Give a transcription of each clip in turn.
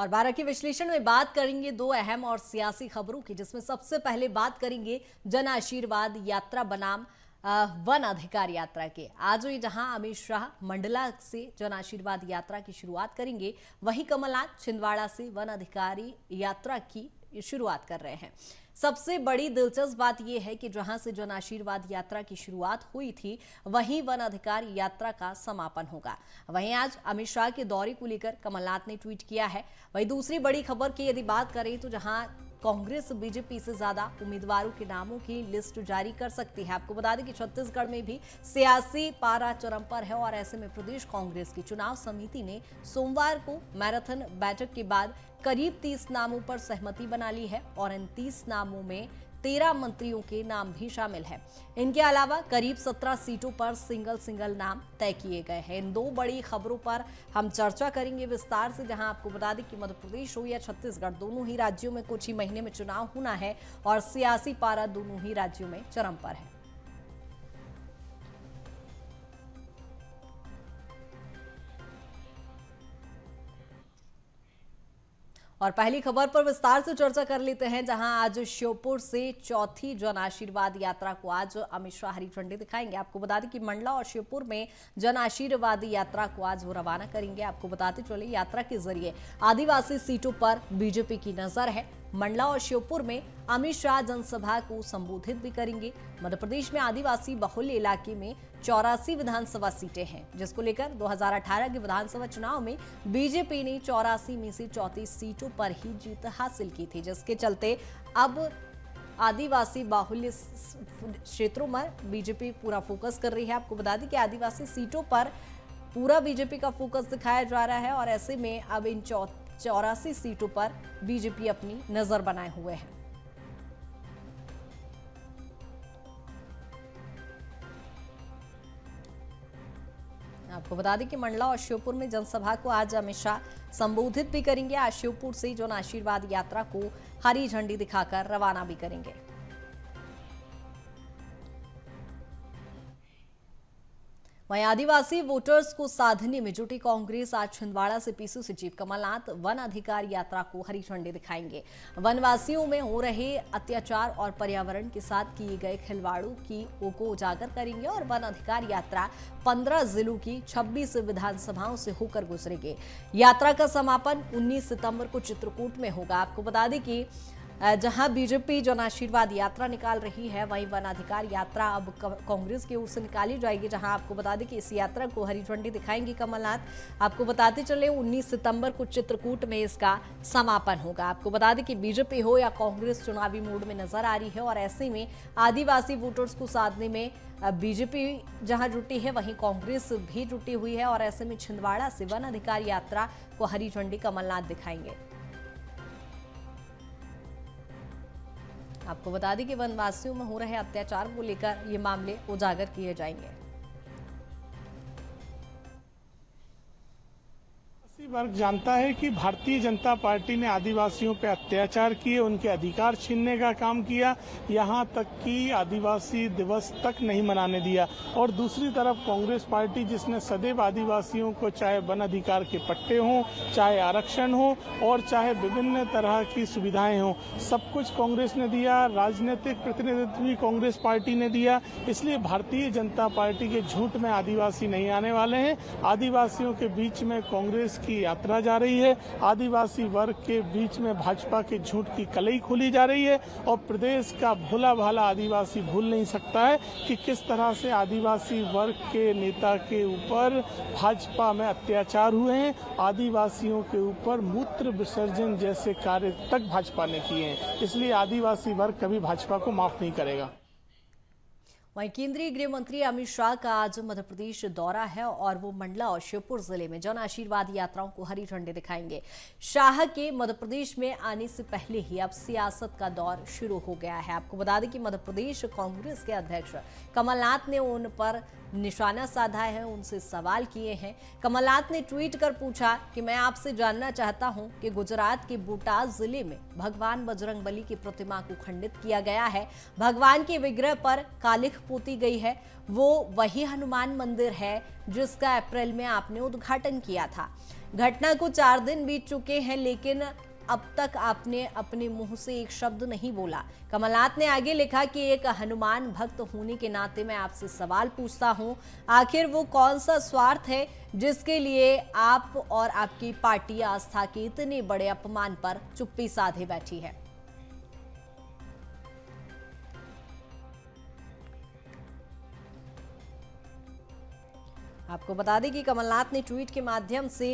और 12 के विश्लेषण में बात करेंगे दो अहम और सियासी खबरों की, जिसमें सबसे पहले बात करेंगे जन आशीर्वाद यात्रा बनाम वन अधिकार यात्रा के। आज ही जहां अमित शाह मंडला से जन आशीर्वाद यात्रा की शुरुआत करेंगे, वहीं कमलनाथ छिंदवाड़ा से वन अधिकारी यात्रा की शुरुआत कर रहे हैं। सबसे बड़ी दिलचस्प बात यह है कि जहां से जन आशीर्वाद यात्रा की शुरुआत हुई थी, वहीं वन अधिकार यात्रा का समापन होगा। वहीं आज अमित शाह के दौरे को लेकर कमलनाथ ने ट्वीट किया है। वहीं दूसरी बड़ी खबर की यदि बात करें तो जहां कांग्रेस बीजेपी से ज्यादा उम्मीदवारों के नामों की लिस्ट जारी कर सकती है। आपको बता दें कि छत्तीसगढ़ में भी सियासी पारा चरम पर है और ऐसे में प्रदेश कांग्रेस की चुनाव समिति ने सोमवार को मैराथन बैठक के बाद करीब 30 नामों पर सहमति बना ली है और इन 30 नामों में 13 मंत्रियों के नाम भी शामिल है। इनके अलावा करीब 17 सीटों पर सिंगल नाम तय किए गए हैं। इन दो बड़ी खबरों पर हम चर्चा करेंगे विस्तार से, जहां आपको बता दें कि मध्य प्रदेश हो या छत्तीसगढ़, दोनों ही राज्यों में कुछ ही महीने में चुनाव होना है और सियासी पारा दोनों ही राज्यों में चरम पर है। और पहली खबर पर विस्तार से चर्चा कर लेते हैं, जहां आज श्योपुर से चौथी जन आशीर्वाद यात्रा को आज अमित शाह हरी झंडी दिखाएंगे। आपको बता दें कि मंडला और श्योपुर में जन आशीर्वाद यात्रा को आज वो रवाना करेंगे। आपको बताते चले, यात्रा के जरिए आदिवासी सीटों पर बीजेपी की नजर है। मंडला और श्योपुर में अमित शाह जनसभा को संबोधित भी करेंगे। मध्य प्रदेश में आदिवासी बहुल इलाके में 84 विधानसभा सीटें हैं, जिसको लेकर 2018 के विधानसभा चुनाव में बीजेपी ने 84 में से 34 सीटों पर ही जीत हासिल की थी, जिसके चलते अब आदिवासी बाहुल्य क्षेत्रों में बीजेपी पूरा फोकस कर रही है। आपको बता दें कि आदिवासी सीटों पर पूरा बीजेपी का फोकस दिखाया जा रहा है और ऐसे में अब इन 84 सीटों पर बीजेपी अपनी नजर बनाए हुए है। आपको बता दें कि मंडला और श्योपुर में जनसभा को आज अमित शाह संबोधित भी करेंगे। आज श्योपुर से जन आशीर्वाद यात्रा को हरी झंडी दिखाकर रवाना भी करेंगे। वहीं आदिवासी वोटर्स को साधने में जुटी कांग्रेस आज छिंदवाड़ा से पीसीसी चीफ कमलनाथ वन अधिकार यात्रा को हरी झंडी दिखाएंगे। वनवासियों में हो रहे अत्याचार और पर्यावरण के साथ किए गए खिलवाड़ों को उजागर करेंगे और वन अधिकार यात्रा 15 जिलों की 26 विधानसभाओं से होकर गुजरेगी। यात्रा का समापन 19 सितंबर को चित्रकूट में होगा। आपको बता दें कि जहां बीजेपी जन आशीर्वाद यात्रा निकाल रही है, वहीं वन अधिकार यात्रा अब कांग्रेस की ओर से निकाली जाएगी। जहां आपको बता दें कि इस यात्रा को हरी झंडी दिखाएंगे कमलनाथ। आपको बताते चले 19 सितंबर को चित्रकूट में इसका समापन होगा। आपको बता दें कि बीजेपी हो या कांग्रेस चुनावी मूड में नजर आ रही है और ऐसे में आदिवासी वोटर्स को साधने में बीजेपी जहां जुटी है, वहीं कांग्रेस भी जुटी हुई है और ऐसे में छिंदवाड़ा से वन अधिकार यात्रा को हरी झंडी कमलनाथ दिखाएंगे। आपको बता दें कि वनवासियों में हो रहे अत्याचार को लेकर ये मामले उजागर किए जाएंगे। वर्ग जानता है कि भारतीय जनता पार्टी ने आदिवासियों पर अत्याचार किए, उनके अधिकार छीनने का काम किया, यहाँ तक कि आदिवासी दिवस तक नहीं मनाने दिया। और दूसरी तरफ कांग्रेस पार्टी, जिसने सदैव आदिवासियों को चाहे वन अधिकार के पट्टे हों, चाहे आरक्षण हो और चाहे विभिन्न तरह की सुविधाएं हों, सब कुछ कांग्रेस ने दिया। राजनीतिक प्रतिनिधित्व भी कांग्रेस पार्टी ने दिया। इसलिए भारतीय जनता पार्टी के झूठ में आदिवासी नहीं आने वाले हैं। आदिवासियों के बीच में कांग्रेस की यात्रा जा रही है। आदिवासी वर्ग के बीच में भाजपा के झूठ की कलई खोली जा रही है और प्रदेश का भोला भाला आदिवासी भूल नहीं सकता है कि किस तरह से आदिवासी वर्ग के नेता के ऊपर भाजपा में अत्याचार हुए हैं। आदिवासियों के ऊपर मूत्र विसर्जन जैसे कार्य तक भाजपा ने किए हैं। इसलिए आदिवासी वर्ग कभी भाजपा को माफ नहीं करेगा। वहीं केंद्रीय गृह मंत्री अमित शाह का आज मध्य प्रदेश दौरा है और वो मंडला और श्योपुर जिले में जन आशीर्वाद यात्राओं को हरी झंडी दिखाएंगे। शाह के मध्य प्रदेश में आने से पहले ही अब सियासत का दौर शुरू हो गया है। आपको बता दें कि मध्य प्रदेश कांग्रेस के अध्यक्ष कमलनाथ ने उन पर निशाना साधा है, उनसे सवाल किए हैं। कमलनाथ ने ट्वीट कर पूछा कि मैं आपसे जानना चाहता हूं कि गुजरात के बोटाद जिले में भगवान बजरंगबली की प्रतिमा को खंडित किया गया है। भगवान के विग्रह पर कालिख पोती गई है वो वही हनुमान मंदिर है जिसका अप्रैल में आपने उद्घाटन किया था। घटना को 4 दिन बीत चुके हैं, लेकिन अब तक आपने अपने मुंह से एक शब्द नहीं बोला। कमलनाथ ने आगे लिखा कि एक हनुमान भक्त होने के नाते मैं आपसे सवाल पूछता हूं, आखिर वो कौन सा स्वार्थ है जिसके लिए आप और आपकी पार्टी आस्था के इतने बड़े अपमान पर चुप्पी साधे बैठी है। आपको बता दें कि कमलनाथ ने ट्वीट के माध्यम से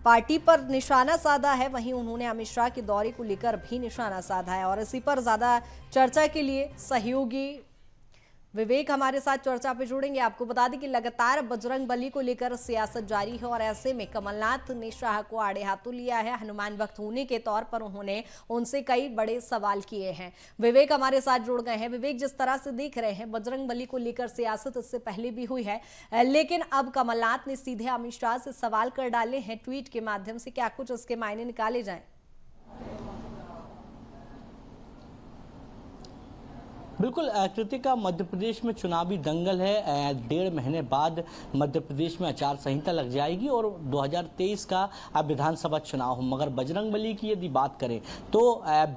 पार्टी पर निशाना साधा है, वहीं उन्होंने अमित शाह के दौरे को लेकर भी निशाना साधा है। और इसी पर ज्यादा चर्चा के लिए सहयोगी विवेक हमारे साथ चर्चा पे जुड़ेंगे। आपको बता दें कि लगातार बजरंगबली को लेकर सियासत जारी है और ऐसे में कमलनाथ ने शाह को आड़े हाथों लिया है। हनुमान भक्त होने के तौर पर उन्होंने उनसे कई बड़े सवाल किए हैं। विवेक हमारे साथ जुड़ गए हैं। विवेक, जिस तरह से देख रहे हैं बजरंगबली को लेकर सियासत इससे पहले भी हुई है, लेकिन अब कमलनाथ ने सीधे अमित शाह से सवाल कर डाले हैं ट्वीट के माध्यम से। क्या कुछ उसके मायने निकाले जाए? बिल्कुल कृतिका, मध्य प्रदेश में चुनावी दंगल है। 1.5 महीने बाद मध्य प्रदेश में आचार संहिता लग जाएगी और 2023 का विधानसभा चुनाव हो। मगर बजरंगबली की यदि बात करें तो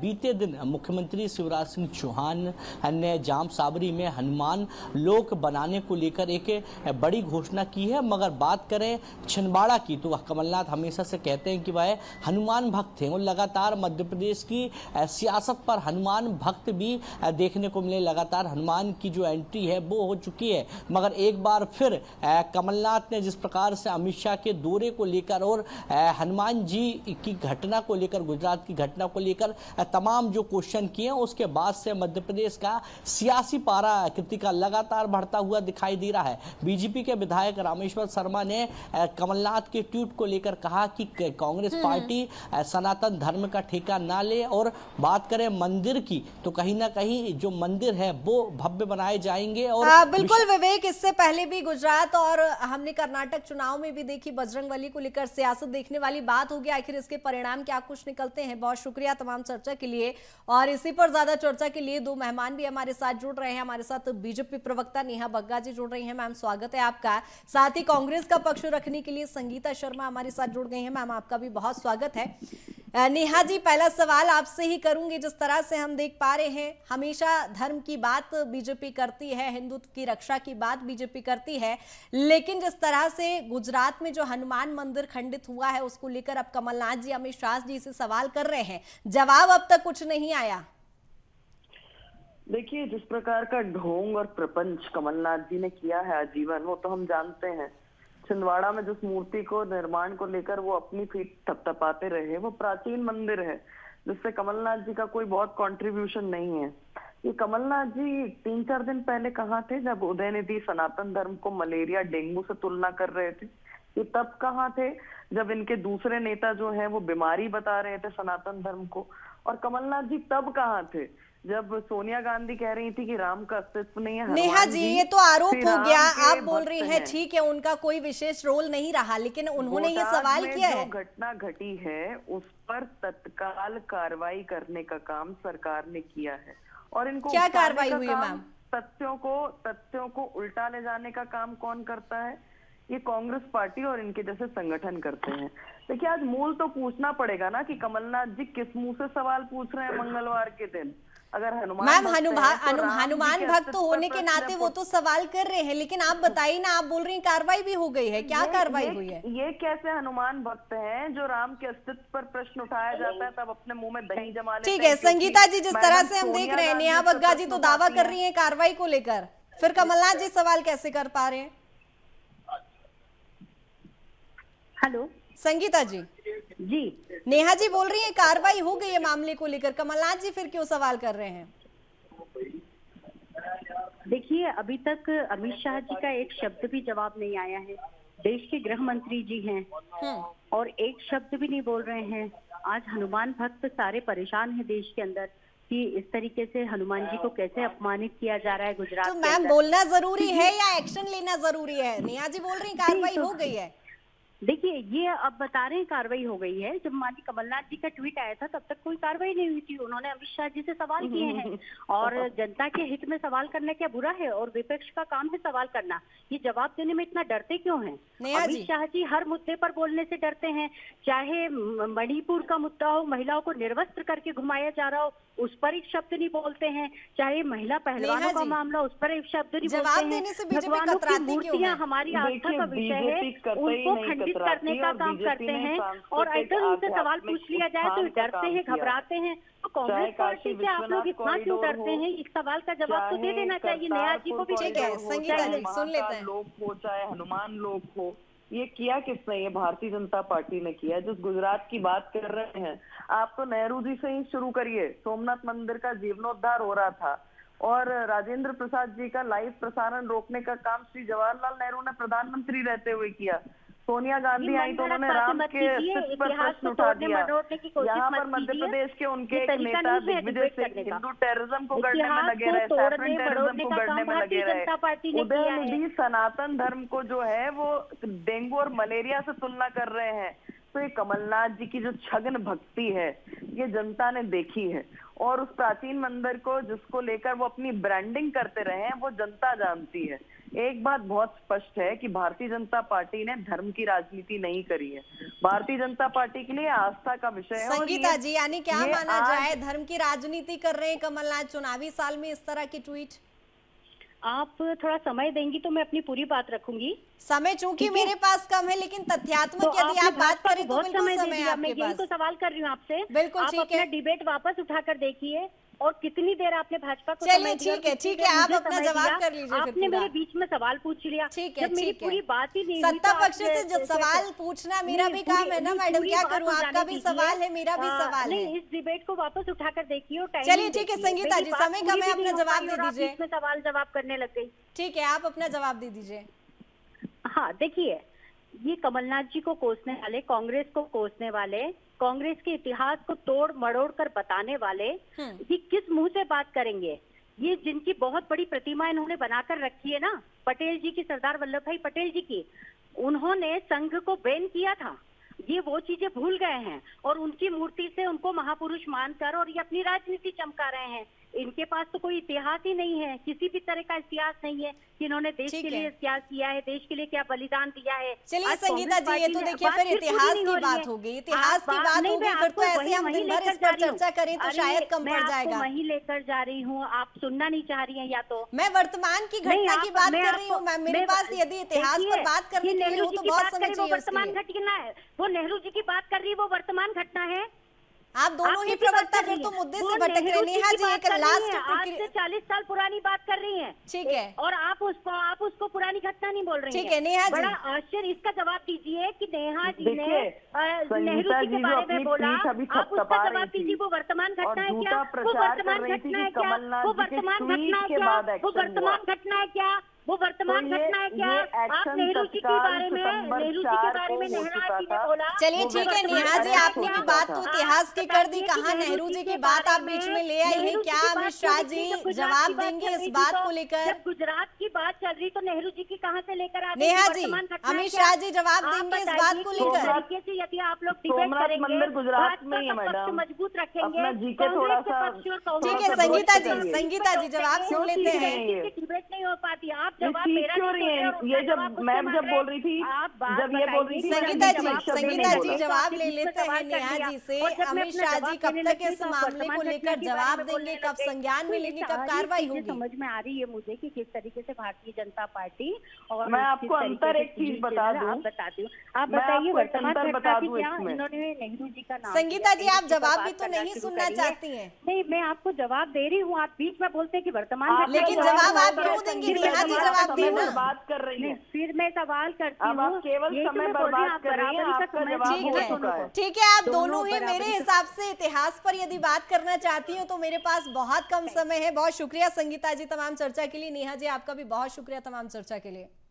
बीते दिन मुख्यमंत्री शिवराज सिंह चौहान ने जाम साबरी में हनुमान लोक बनाने को लेकर एक बड़ी घोषणा की है। मगर बात करें छिंदवाड़ा की तो कमलनाथ हमेशा से कहते हैं कि वह हनुमान भक्त हैं और लगातार मध्य प्रदेश की सियासत पर हनुमान भक्त भी देखने को लगातार हनुमान की जो एंट्री है वो हो चुकी है। मगर एक बार फिर कमलनाथ ने जिस प्रकार से अमित शाह के दौरे को लेकर और हनुमान जी की घटना को लेकर, गुजरात की घटना को लेकर तमाम जो क्वेश्चन किए हैं, उसके बाद से मध्य प्रदेश का सियासी पारा कृतिका लगातार बढ़ता हुआ दिखाई दे रहा है। बीजेपी के विधायक रामेश्वर शर्मा ने कमलनाथ के ट्वीट को लेकर कहा कि कांग्रेस पार्टी सनातन धर्म का ठेका ना ले और बात करें मंदिर की तो कहीं ना कहीं जो मंदिर है वो भव्य बनाए जाएंगे। और बिल्कुल विवेक, इससे पहले भी गुजरात और हमने कर्नाटक चुनाव में भी देखी बजरंगबली को लेकर सियासत देखने वाली बात होगी। आखिर इसके परिणाम क्या कुछ निकलते हैं? बहुत शुक्रिया तमाम चर्चा के लिए। और इसी पर ज्यादा चर्चा के लिए 2 मेहमान भी हमारे साथ जुड़ रहे हैं। हमारे साथ बीजेपी प्रवक्ता नेहा बग्गा जी जुड़ रही हैं। मैम, स्वागत है आपका। साथ ही कांग्रेस का पक्ष रखने के लिए संगीता शर्मा हमारे साथ जुड़ गई हैं। मैम, आपका भी बहुत स्वागत है। नेहा जी, पहला सवाल आपसे ही करूंगी। जिस तरह से हम देख पा रहे हैं, हमेशा धर्म की बात बीजेपी करती है, हिंदुत्व की रक्षा की बात बीजेपी करती है, लेकिन जिस तरह से गुजरात में जो हनुमान मंदिर खंडित हुआ है उसको लेकर अब कमलनाथ जी अमित शाह जी से सवाल कर रहे हैं, जवाब अब तक कुछ नहीं आया। देखिए, जिस प्रकार का ढोंग और प्रपंच कमलनाथ जी ने किया है आजीवन, वो तो हम जानते हैं। छिंदवाड़ा में जिस मूर्ति को निर्माण को लेकर वो अपनी फीट थपथपाते रहे, वो प्राचीन मंदिर है जिससे कमलनाथ जी का कोई बहुत कंट्रीब्यूशन नहीं है। ये कमलनाथ जी 3-4 दिन पहले कहाँ थे जब उदयनिधि सनातन धर्म को मलेरिया डेंगू से तुलना कर रहे थे? ये तब कहाँ थे जब इनके दूसरे नेता जो है वो बीमारी बता रहे थे सनातन धर्म को? और कमलनाथ जी तब कहाँ थे जब सोनिया गांधी कह रही थी कि राम का अस्तित्व नहीं है? नेहा जी, ये तो आरोप हो गया। आप बोल रही हैं ठीक है उनका कोई विशेष रोल नहीं रहा, लेकिन उन्होंने ये सवाल किया है। जो घटना घटी है उस पर तत्काल कार्रवाई करने का काम सरकार ने किया है। और इनको क्या कार्रवाई हुई है मैम? तथ्यों को उल्टा ले जाने का काम कौन करता है? ये कांग्रेस पार्टी और इनके जैसे संगठन करते हैं। देखिए, आज मूल तो पूछना पड़ेगा ना कि कमलनाथ जी किस मुंह से सवाल पूछ रहे हैं मंगलवार के दिन। अगर हनुमान भक्त होने के नाते वो तो सवाल कर रहे हैं, लेकिन आप बताइए ना, आप बोल रही हैं कार्रवाई भी हो गई है, क्या कार्रवाई हुई है? ये कैसे हनुमान भक्त हैं जो राम के अस्तित्व पर प्रश्न उठाया जाता है तब अपने मुंह में दही जमा लेते हैं? ठीक है संगीता जी, जिस तरह से हम देख रहे हैं नेहा बग्गा जी तो दावा कर रही है कार्रवाई को लेकर, फिर कमलनाथ जी सवाल कैसे कर पा रहे हैं? हेलो संगीता जी। जी, नेहा जी बोल रही है कार्रवाई हो गई है मामले को लेकर, कमलनाथ जी फिर क्यों सवाल कर रहे हैं? देखिए, अभी तक अमित शाह जी का एक शब्द भी जवाब नहीं आया है। देश के गृह मंत्री जी हैं और एक शब्द भी नहीं बोल रहे हैं। आज हनुमान भक्त सारे परेशान हैं देश के अंदर कि इस तरीके से हनुमान जी को कैसे अपमानित किया जा रहा है गुजरात तो मैम बोलना जरूरी है या एक्शन लेना जरूरी है? नेहा जी बोल रही कार्रवाई हो गई है। देखिए, ये अब बता रहे हैं कार्रवाई हो गई है। जब माननीय कमलनाथ जी का ट्वीट आया था तब तक कोई कार्रवाई नहीं हुई थी। उन्होंने अमित शाह जी से सवाल किए हैं और जनता के हित में सवाल करना क्या बुरा है? और विपक्ष का काम है सवाल करना। ये जवाब देने में इतना डरते क्यों हैं? नेहा जी। अमित शाह जी हर मुद्दे पर बोलने से डरते हैं। चाहे मणिपुर का मुद्दा हो, महिलाओं को निर्वस्त्र करके घुमाया जा रहा हो, उस पर एक शब्द नहीं बोलते हैं। चाहे महिला पहलवानों का जी। मामला, उस पर एक शब्द नहीं जवाब बोलते देने से हैं। बीजेपी भगवानों की कतराती क्यों मूर्तियां है? हमारी आस्था का विषय है, बीजेपी कतई उनको नहीं खंडित कतराती करने का और काम बीजेपी करते ने हैं। और सांस्कृतिक अगर उनसे सवाल आध्यात्मिक पूछ लिया जाए तो उत्थान का डरते काम हैं, किया। घबराते हैं। तो कांग्रेस चाहे पार्टी काशी से आप लोग विश्वनाथ इतना क्यों कॉरिडोर डरते हो, हैं? इस सवाल का जवाब तो दे देना चाहिए नेहा जी को भी। ठीक है, संगीता जी, सुन लेते हैं। लोक हो चाहे हनुमान लोक हो, ये किया किसने? ये भारतीय जनता पार्टी ने किया। जिस गुजरात की बात कर रहे हैं आप, तो नेहरू जी से ही शुरू करिए। सोमनाथ मंदिर का जीर्णोद्धार हो रहा था और राजेंद्र प्रसाद जी का लाइव प्रसारण रोकने का काम श्री जवाहरलाल नेहरू ने प्रधानमंत्री रहते हुए किया। सोनिया गांधी आई तो उन्होंने राम के अस्तित्व पर प्रश्न उठा दिया। यहाँ पर मध्य प्रदेश के उनके एक नेता दिग्विजय सिंह हिंदू टेररिज्म को गढ़ने में लगे रहे, सैफरन टेररिज्म को गढ़ने में लगे रहे। उदयनिधि सनातन धर्म को जो है वो डेंगू और मलेरिया से तुलना कर रहे हैं। तो ये कमलनाथ जी की जो छगन भक्ति है ये जनता ने देखी है और उस प्राचीन मंदिर को जिसको लेकर वो अपनी ब्रांडिंग करते रहे हैं वो जनता जानती है। एक बात बहुत स्पष्ट है कि भारतीय जनता पार्टी ने धर्म की राजनीति नहीं करी है। भारतीय जनता पार्टी के लिए आस्था का विषय है। संगीता जी, यानी क्या ये माना आज- जाए, धर्म की राजनीति कर रहे हैं कमलनाथ चुनावी साल में इस तरह की ट्वीट? आप थोड़ा समय देंगी तो मैं अपनी पूरी बात रखूंगी। समय चूंकि मेरे पास कम है, लेकिन तथ्यात्मक तो यदि आपने आप बात भाजपा करें को तो बहुत बिल्कुल दे समय है दिया। मैं आपके यही तो पास। सवाल कर रही हूँ आपसे। बिल्कुल, आप ठीक अपना है। डिबेट वापस उठाकर देखिए और कितनी देर आपने भाजपा को चलिए, समय दिया और ठीक है, कितनी ठीक देर है, आप मुझे अपना समय जवाब दिया। कर लीजिए फिर आपने पूरा। मेरे बीच में सवाल पूछ लिया। ठीक है, जब मेरी ठीक है। पूरी बात ही नहीं हुई सत्ता तो पक्ष से जब सवाल पूछना मेरा भी काम है ना मैडम, क्या करूं? आपका भी सवाल है, मेरा भी सवाल है। नहीं, इस डिबेट को वापस उठाकर देखिए और टाइम चलिए, ठीक है संगीता जी, समय कम है, अपना जवाब दे दीजिए। में सवाल जवाब करने लग गई। ठीक है, आप अपना जवाब दे दीजिए। हाँ, देखिए, ये कमलनाथ जी को कोसने वाले, कांग्रेस को कोसने वाले, कांग्रेस के इतिहास को तोड़ मरोड़ कर बताने वाले, ये किस मुंह से बात करेंगे? ये जिनकी बहुत बड़ी प्रतिमा इन्होंने बनाकर रखी है ना, पटेल जी की, सरदार वल्लभ भाई पटेल जी की, उन्होंने संघ को बैन किया था। ये वो चीजें भूल गए हैं और उनकी मूर्ति से उनको महापुरुष मानकर और ये अपनी राजनीति चमका रहे हैं। इनके पास तो कोई इतिहास ही नहीं है, किसी भी तरह का इतिहास नहीं है कि इन्होंने देश के लिए क्या किया है, देश के लिए क्या बलिदान दिया है। चलिए संगीता जी, ये तो देखिए फिर इतिहास की बात होगी, इतिहास की बात होगी, फिर तो ऐसे हम दिन भर इस पर चर्चा करें तो शायद कम पड़ जाएगा। मैं वहीं लेकर जा रही हूँ, आप सुनना नहीं चाह रही हैं या तो। मैं वर्तमान की घटना की बात कर रही हूँ मैम, मेरे पास यदि इतिहास पर बात करने के लिए हो तो बहुत समय चाहिए उसके लिए। वर्तमान घटना है, वो नेहरू जी की बात कर रही है, वो वर्तमान घटना है। आप दोनों ही प्रवक्ता फिर तो मुद्दे से भटक रहे हैं। नेहा जी, एक लास्ट आज से 40 साल पुरानी बात कर रही हैं। ठीक है, और आप उसको पुरानी घटना नहीं बोल रही हैं। ठीक है नेहा जी, बड़ा आश्चर्य, इसका जवाब दीजिए कि नेहा जी ने नेहरू संगीता जी के जी बारे जो में बोला, अपनी आप उसका जवाब दीजिए। वो वर्तमान घटना है क्या? वो वर्तमान घटना है क्या? वो वर्तमान घटना है क्या? वो वर्तमान घटना है क्या? वो वर्तमान घटना है क्या? आप नेहरू जी के बारे में, नेहरू जी के बारे में नेहा जी ने बोला। चलिए ठीक है नेहा जी, आपने की बात तो इतिहास की कर दी, कहाँ नेहरू जी की बात आप बीच में ले आई है। क्या अमित शाह जी जवाब देंगे इस बात को लेकर? जब गुजरात की बात चल रही तो नेहरू जी की कहाँ से लेकर आ गए? नेहा जी, अमित शाह जी जवाब देंगे इस बात को लेकर? तरीके से यदि आप लोग डिबेट करेंगे, मंदिर गुजरात में ही है मैडम, मजबूत रखेंगे, अपना जीके थोड़ा सा। ठीक है संगीता जी जवाब सुन लेते हैं। डिबेट नहीं हो पाती, आप जवाब मेरा ये जब मैं जब बोल रही थी, जब ये बोल रही थी, संगीता जी जवाब ले लेते हैं नेहा जी से। अमित शाह जी कब तक इस मामले को लेकर जवाब देंगे, कब संज्ञान में लेंगे, कब कार्रवाई होगी? समझ में आ रही है मुझे कि किस तरीके से भारतीय जनता पार्टी और मैं आपको अंतर एक चीज बता दूं, आप बताती हूँ, आप बताइए वर्तमान घटना की क्या इन्होंने नेहरू जी का नाम। संगीता जी आप जवाब भी तो नहीं सुनना चाहती हैं? नहीं, मैं आपको जवाब दे रही हूँ, आप बीच में बोलते हैं कि वर्तमान, लेकिन जवाब आप क्यों देंगी? नेहा जी जवाब दी ना। बात कर रही है, फिर मैं सवाल करती हूँ। अब आप केवल समय बर्बाद कर रही हैं, आपका जवाब हो चुका है। ठीक है, आप दोनों ही मेरे हिसाब से इतिहास पर यदि बात करना चाहती हो तो मेरे पास बहुत कम समय है। बहुत शुक्रिया संगीता जी तमाम चर्चा के लिए। नेहा जी आपका भी बहुत शुक्रिया तमाम चर्चा के लिए।